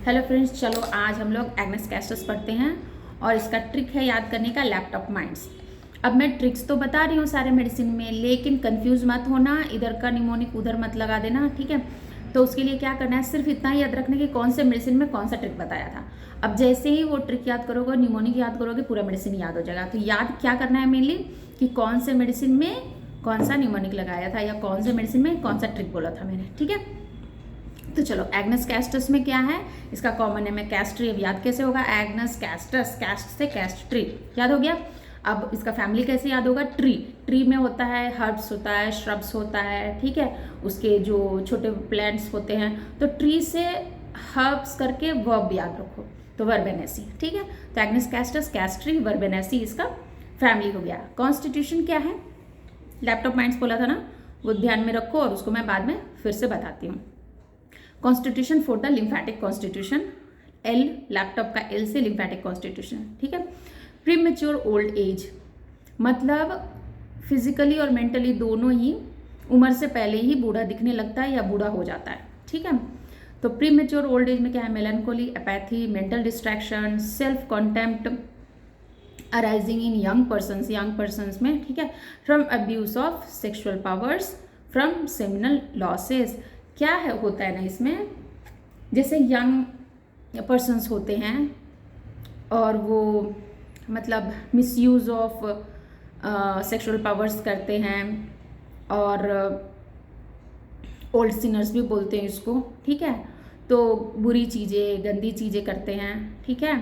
Hello friends, चलो आज हम लोग एग्नेस कैस्टस पढ़ते हैं और इसका ट्रिक है याद करने का लैपटॉप माइंड्स। अब मैं ट्रिक्स तो बता रही हूँ सारे मेडिसिन में, लेकिन कंफ्यूज मत होना, इधर का निमोनिक उधर मत लगा देना, ठीक है। तो उसके लिए क्या करना है, सिर्फ इतना ही याद रखना कि कौन से मेडिसिन में कौन सा ट्रिक बताया था। अब जैसे ही वो ट्रिक याद करोगे, निमोनिक याद करोगे, पूरा मेडिसिन याद हो जाएगा। तो याद क्या करना है मेनली कि कौन से मेडिसिन में कौन सा निमोनिक लगाया था या कौन से मेडिसिन में कौन सा ट्रिक बोला था मैंने, ठीक है। तो चलो, एग्नेस कैस्टस में क्या है, इसका कॉमन नेम है कैस्ट्री। अब याद कैसे होगा, एग्नेस कैस्टस, कैस्ट से कैस्ट्री, याद हो गया। अब इसका फैमिली कैसे याद होगा, ट्री। ट्री में होता है हर्ब्स होता है, श्रब्स होता है, ठीक है। उसके जो छोटे प्लांट्स होते हैं, तो ट्री से हर्ब्स करके वर्ब याद रखो, तो वर्बेनेसी, ठीक है। तो एग्नेस कैस्टस, कैस्ट्री, वर्बेनेसी इसका फैमिली हो गया। कॉन्स्टिट्यूशन क्या है, लैपटॉप माइंड्स बोला था ना, वो ध्यान में रखो और उसको मैं बाद में फिर से बताती हूँ। Constitution for the lymphatic constitution, L laptop का एल से लिम्फेटिक कॉन्स्टिट्यूशन, ठीक है। प्रीमेच्योर ओल्ड एज मतलब फिजिकली और मेंटली दोनों ही उम्र से पहले ही बूढ़ा दिखने लगता है या बूढ़ा हो जाता है, ठीक है। तो प्रीमेच्योर ओल्ड एज में क्या है, melancholy, apathy, mental distraction, self contempt arising in young persons में, ठीक है। From abuse of sexual powers, from seminal losses. क्या है होता है ना इसमें, जैसे यंग पर्सन्स होते हैं और वो मतलब मिसयूज़ ऑफ सेक्सुअल पावर्स करते हैं, और ओल्ड सिनर्स भी बोलते हैं इसको, ठीक है। तो बुरी चीज़ें, गंदी चीज़ें करते हैं, ठीक है,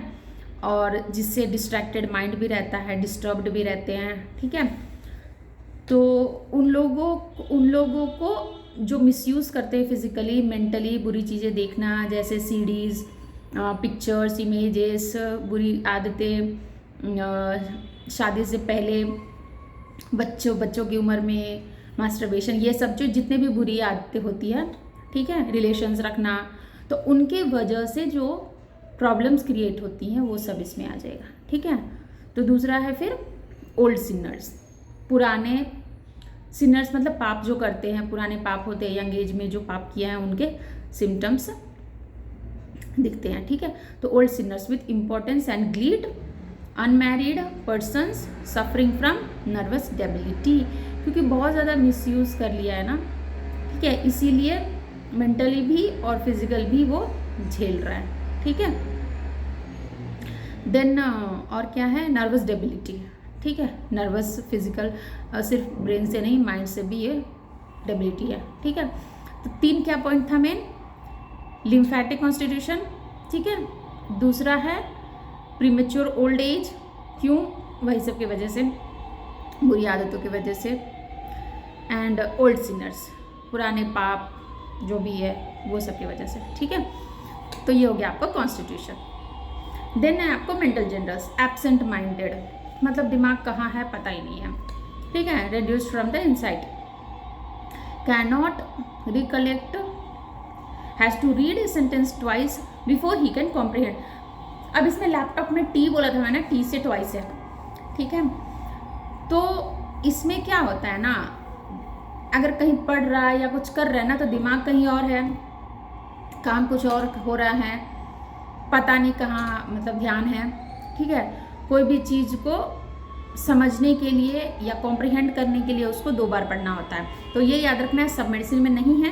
और जिससे डिस्ट्रैक्टेड माइंड भी रहता है, डिस्टर्ब्ड भी रहते हैं, ठीक है। तो उन लोगों को जो मिसयूज़ करते हैं फिजिकली मेंटली बुरी चीज़ें देखना, जैसे सीडीज़, पिक्चर्स, इमेजेस, बुरी आदतें, शादी से पहले बच्चों की उम्र में मास्टरबेशन, ये सब जो जितने भी बुरी आदतें होती है, ठीक है, रिलेशंस रखना, तो उनके वजह से जो प्रॉब्लम्स क्रिएट होती हैं वो सब इसमें आ जाएगा, ठीक है। तो दूसरा है फिर ओल्ड सिनर्स, पुराने सिनर्स मतलब पाप जो करते हैं, पुराने पाप होते हैं, यंग एज में जो पाप किया है उनके सिम्टम्स दिखते हैं, ठीक है। तो old sinners with importance and gleet, unmarried persons suffering from nervous debility, क्योंकि बहुत ज़्यादा मिसयूज़ कर लिया है ना, ठीक है, इसीलिए मेंटली भी और फिजिकल भी वो झेल रहा है, ठीक है। देन और क्या है, नर्वस डेबिलिटी, ठीक है। नर्वस फिजिकल सिर्फ ब्रेन से नहीं, माइंड से भी ये डेबिलिटी है, ठीक है। तो 3 क्या पॉइंट था मेन, लिम्फेटिक कॉन्स्टिट्यूशन, ठीक है। दूसरा है प्रीमेच्योर ओल्ड एज, क्यों, वही सब की वजह से, बुरी आदतों की वजह से, एंड ओल्ड सिनर्स, पुराने पाप जो भी है वो सब की वजह से, ठीक है। तो ये हो गया आपका कॉन्स्टिट्यूशन। देन है आपको मेंटल जेंडर्स, एब्सेंट माइंडेड मतलब दिमाग कहाँ है पता ही नहीं है, ठीक है। Reduced from the insight, can not recollect, has to read a sentence twice before he can comprehend. अब इसमें लैपटॉप में टी बोला था मैंने, टी से ट्वाइस है, ठीक है। तो इसमें क्या होता है ना, अगर कहीं पढ़ रहा है या कुछ कर रहा है ना, तो दिमाग कहीं और है, काम कुछ और हो रहा है, पता नहीं कहाँ मतलब ध्यान है, ठीक है। कोई भी चीज़ को समझने के लिए या कॉम्प्रिहेंड करने के लिए उसको 2 बार पढ़ना होता है। तो ये याद रखना है, सब मेडिसिन में नहीं है,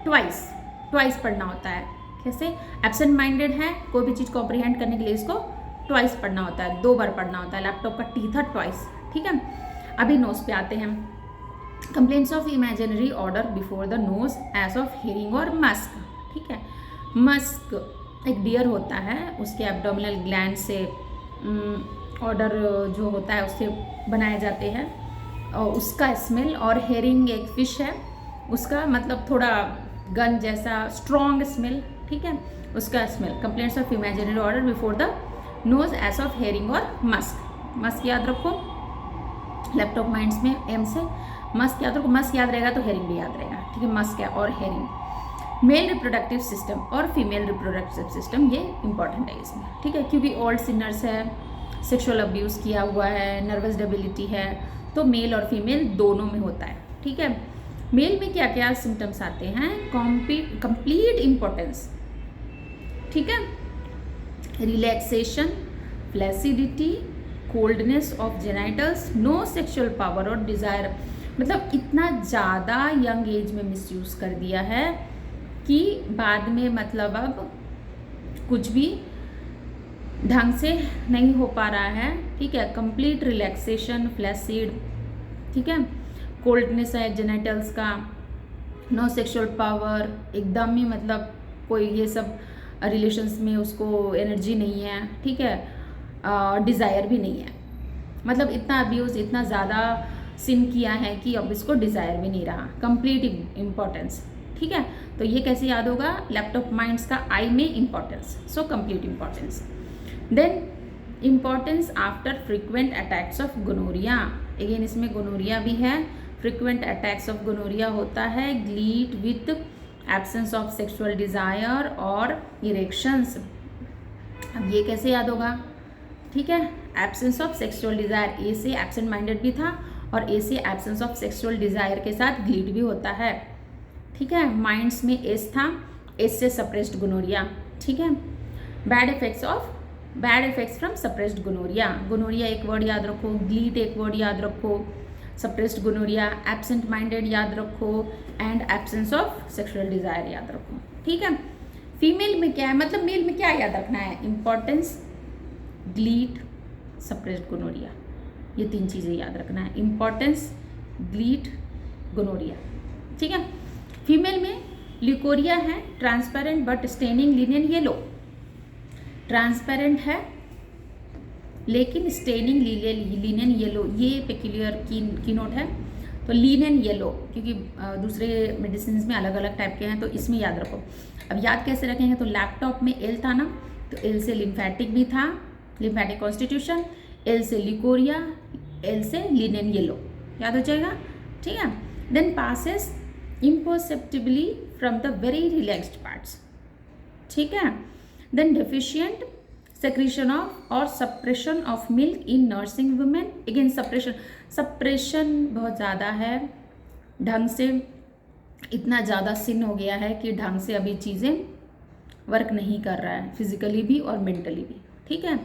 ट्वाइस पढ़ना होता है। कैसे, एब्सेंट माइंडेड है, कोई भी चीज़ कॉम्प्रिहेंड करने के लिए इसको ट्वाइस पढ़ना होता है, 2 बार पढ़ना होता है। लैपटॉप का टी था ट्वाइस, ठीक है। अभी नोज पे आते हैं। Complaints of imaginary order before the nose as of herring और मस्क, ठीक है। मस्क एक डियर होता है, उसके एब्डोमिनल ग्लैंड से ऑर्डर जो होता है उससे बनाए जाते हैं, और उसका स्मेल, और हेरिंग एक फिश है, उसका मतलब थोड़ा गन जैसा स्ट्रॉन्ग स्मेल, ठीक है, उसका smell. Complaints of imaginary order before the nose as of herring और मस्क याद रखो, लैपटॉप माइंड्स में एम से मस्क याद रखो, मस्क याद रहेगा तो हेरिंग भी याद रहेगा, ठीक है। मस्क है और हेरिंग। मेल रिप्रोडक्टिव सिस्टम और फीमेल रिप्रोडक्टिव सिस्टम, ये इंपॉर्टेंट है इसमें, ठीक है, क्योंकि ओल्ड सिनर्स है, सेक्सुअल अब्यूज़ किया हुआ है, नर्वस डेबिलिटी है, तो मेल और फीमेल दोनों में होता है, ठीक है। मेल में क्या क्या सिम्टम्स आते हैं, कंप्लीट इम्पोर्टेंस, ठीक है। Relaxation, flaccidity, coldness of genitals, no sexual power और डिज़ायर, मतलब इतना ज़्यादा यंग एज में मिसयूज़ कर दिया है कि बाद में मतलब अब कुछ भी ढंग से नहीं हो पा रहा है, ठीक है। कंप्लीट रिलैक्सेशन, फ्लैसिड, ठीक है, कोल्डनेस है जेनिटल्स का, नो सेक्सुअल पावर, एकदम ही मतलब कोई ये सब रिलेशंस में उसको एनर्जी नहीं है, ठीक है, डिज़ायर भी नहीं है, मतलब इतना अब्यूज़, इतना ज़्यादा सिन किया है कि अब इसको डिज़ायर भी नहीं रहा। कंप्लीट इम्पोर्टेंस, ठीक है। तो ये कैसे याद होगा, लैपटॉप माइंड्स का आई में importance, so complete importance. Then importance after frequent attacks of gonorrhoea, again इसमें गोनोरिया भी है। फ्रीक्वेंट अटैक्स ऑफ गोनोरिया होता है gleet with absence of sexual desire और इरेक्शंस। अब ये कैसे याद होगा, ठीक है, absence of sexual desire, A से एब्सेंट माइंडेड भी था और ए से एब्सेंस ऑफ सेक्सुअल डिज़ायर के साथ ग्लीट भी होता है, ठीक है। माइंड्स में एस था, एस से सप्रेस्ड गोनोरिया, ठीक है। Bad effects from suppressed gonorrhoea, gonorrhoea एक वर्ड याद रखो, ग्लीट एक वर्ड याद रखो, सप्रेस्ड गोनोरिया, एब्सेंट माइंडेड याद रखो and absence of sexual desire याद रखो, ठीक है। फीमेल में क्या है, मतलब मेल में क्या याद रखना है, इंपॉर्टेंस, ग्लीट, सप्रेस्ड गोनोरिया, ये तीन चीज़ें याद रखना है, इंपॉर्टेंस, ग्लीट, गोनोरिया, ठीक है। फीमेल में ल्यूकोरिया है, transparent but staining Linnaean yellow, transparent है लेकिन स्टेनिंग लिनियन येलो, ये पेक्यूलियर की नोट है। तो लिनियन येलो, क्योंकि दूसरे मेडिसिन में अलग अलग टाइप के हैं, तो इसमें याद रखो। अब याद कैसे रखेंगे, तो लैपटॉप में एल था ना, तो एल से लिम्फेटिक भी था, लिम्फेटिक कॉन्स्टिट्यूशन, एल से ल्यूकोरिया, एल से लिनियन येलो, याद हो जाएगा, ठीक है। Then passes imperceptibly from the very relaxed parts, ठीक है। Then deficient secretion of or suppression of milk in nursing women, again suppression बहुत ज़्यादा है, ढंग से इतना ज़्यादा सिन हो गया है कि ढंग से अभी चीज़ें वर्क नहीं कर रहा है, फिजिकली भी और मेंटली भी, ठीक है।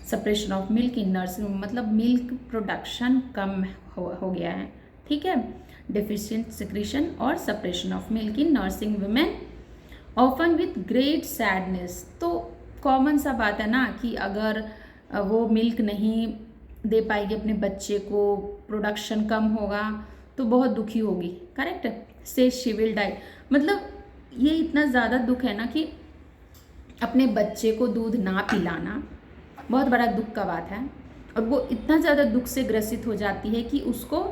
Suppression of milk in nursing, मतलब मिल्क प्रोडक्शन कम हो गया है, ठीक है। डेफिशिएंट सिक्रीशन और suppression of milk in nursing women often with great sadness, तो कॉमन सा बात है ना कि अगर वो मिल्क नहीं दे पाएगी अपने बच्चे को, प्रोडक्शन कम होगा तो बहुत दुखी होगी, करेक्ट। से शी विल डाई, मतलब ये इतना ज़्यादा दुख है ना कि अपने बच्चे को दूध ना पिलाना बहुत बड़ा दुख का बात है, और वो इतना ज़्यादा दुख से ग्रसित हो जाती है कि उसको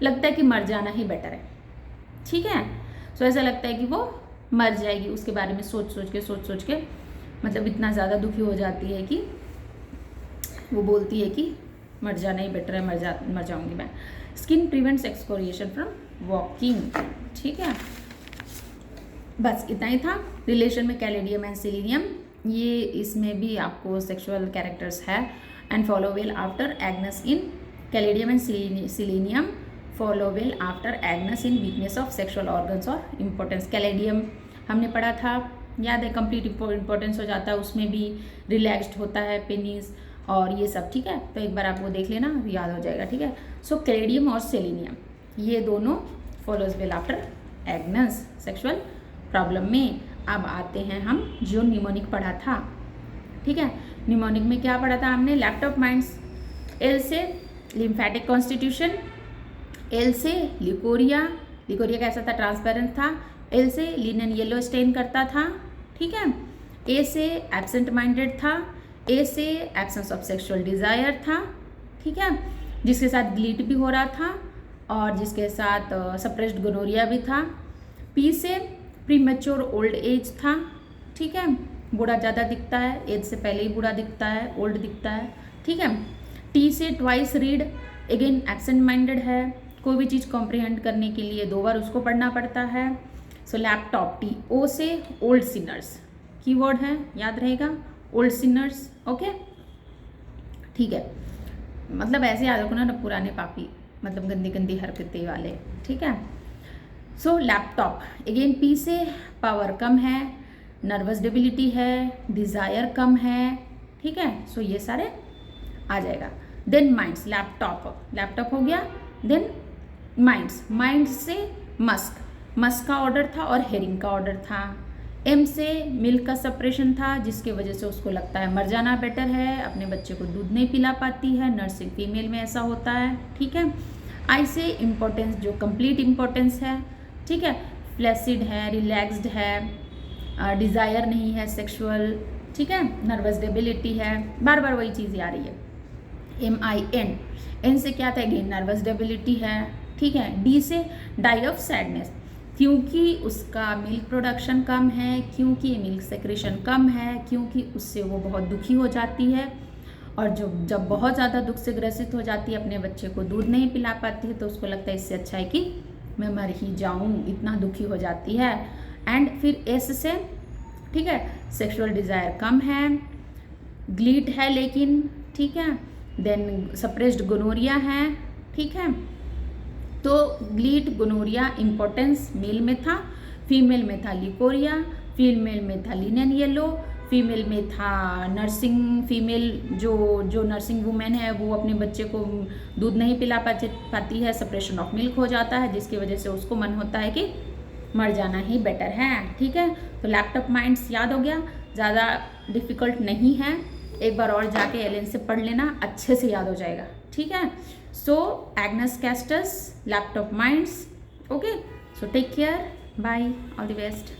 लगता है कि मर जाना ही बेटर है, ठीक है। सो ऐसा लगता है कि वो मर जाएगी, उसके बारे में सोच सोच के मतलब इतना ज़्यादा दुखी हो जाती है कि वो बोलती है कि मर जाना ही बेटर है, मर जाऊंगी मैं। Skin prevents exfoliation from walking, ठीक है। बस इतना ही था। रिलेशन में कैलेडियम एंड सेलेनियम, ये इसमें भी आपको सेक्सुअल कैरेक्टर्स है। And follow well after agnus in caladium and selenium, follow well after agnus in weakness of sexual organs और इम्पोर्टेंस। कैलेडियम हमने पढ़ा था, याद है, कंप्लीट इम्पोर्टेंस हो जाता है, उसमें भी रिलैक्स्ड होता है पेनिस और ये सब, ठीक है। तो एक बार आप वो देख लेना, याद हो जाएगा, ठीक है। सो कैलेडियम और सेलेनियम ये दोनों follows well after agnus sexual problem में। अब आते हैं हम जो निमोनिक पढ़ा था, ठीक है। निमोनिक में क्या पढ़ा था हमने, लैपटॉप माइंड्स, एल से लिम्फेटिक कॉन्स्टिट्यूशन, एल से ल्यूकोरिया कैसा था, ट्रांसपेरेंट था, एल से लिनियन येलो स्टेन करता था, ठीक है। ए से एब्सेंट माइंडेड था, ए से एब्सेंस ऑफ सेक्सुअल डिज़ायर था, ठीक है, जिसके साथ ग्लीट भी हो रहा था और जिसके साथ सप्रेस्ड गोनोरिया भी था। पी से प्रीमेच्योर ओल्ड एज था, ठीक है, बूढ़ा ज़्यादा दिखता है, एज से पहले ही बूढ़ा दिखता है, ओल्ड दिखता है, ठीक है। टी से twice read, again absent minded है, कोई भी चीज़ कॉम्प्रिहेंड करने के लिए 2 बार उसको पढ़ना पड़ता है। सो लैपटॉप टी। ओ से ओल्ड सिनर्स, कीवर्ड है, याद रहेगा, ओल्ड सिनर्स, ओके, ठीक है। मतलब ऐसे याद रखो ना, पुराने पापी, मतलब गंदी गंदी हरकतें वाले, ठीक है। सो लैपटॉप, अगेन पी से पावर कम है, नर्वस डेबिलिटी है, डिज़ायर कम है, ठीक है। सो ये सारे आ जाएगा। देन माइंड्स, लैपटॉप हो गया। देन माइंड्स से मस्क का ऑर्डर था और हेरिंग का ऑर्डर था। एम से मिल्क का सेपरेशन था, जिसकी वजह से उसको लगता है मर जाना बेटर है, अपने बच्चे को दूध नहीं पिला पाती है, नर्सिंग फीमेल में ऐसा होता है, ठीक है। आई से इम्पोर्टेंस, जो कंप्लीट इम्पोर्टेंस है, ठीक है, फ्लैसिड है, रिलैक्स्ड है, डिज़ायर नहीं है सेक्सुअल, ठीक है, नर्वस डेबिलिटी है, बार बार वही चीज़ आ रही है। एन से क्या था, अगेन नर्वस डेबिलिटी है, ठीक है। डी से डाई ऑफ सैडनेस, क्योंकि उसका मिल्क प्रोडक्शन कम है, क्योंकि मिल्क सेक्रेशन कम है, क्योंकि उससे वो बहुत दुखी हो जाती है, और जब बहुत ज़्यादा दुख से ग्रसित हो जाती है, अपने बच्चे को दूध नहीं पिला पाती है, तो उसको लगता है इससे अच्छा है कि मैं मर ही जाऊँ, इतना दुखी हो जाती है। एंड फिर एस से, ठीक है, सेक्सुअल डिज़ायर कम है, ग्लीट है लेकिन, ठीक है। देन सप्रेस्ड गोनोरिया है, ठीक है। तो ग्लीट गोनोरिया इम्पोर्टेंस मेल में था, फीमेल में था लिकोरिया, फीमेल में था लिनन येलो, फीमेल में था नर्सिंग फीमेल, जो नर्सिंग वुमेन है वो अपने बच्चे को दूध नहीं पिला पाती है, सेपरेशन ऑफ मिल्क हो जाता है, जिसकी वजह से उसको मन होता है कि मर जाना ही बेटर है, ठीक है। तो लैपटॉप माइंड्स याद हो गया, ज़्यादा डिफ़िकल्ट नहीं है, एक बार और जाके एलन से पढ़ लेना, अच्छे से याद हो जाएगा, ठीक है। So Agnus castus, laptop minds, okay. So take care, bye, all the best.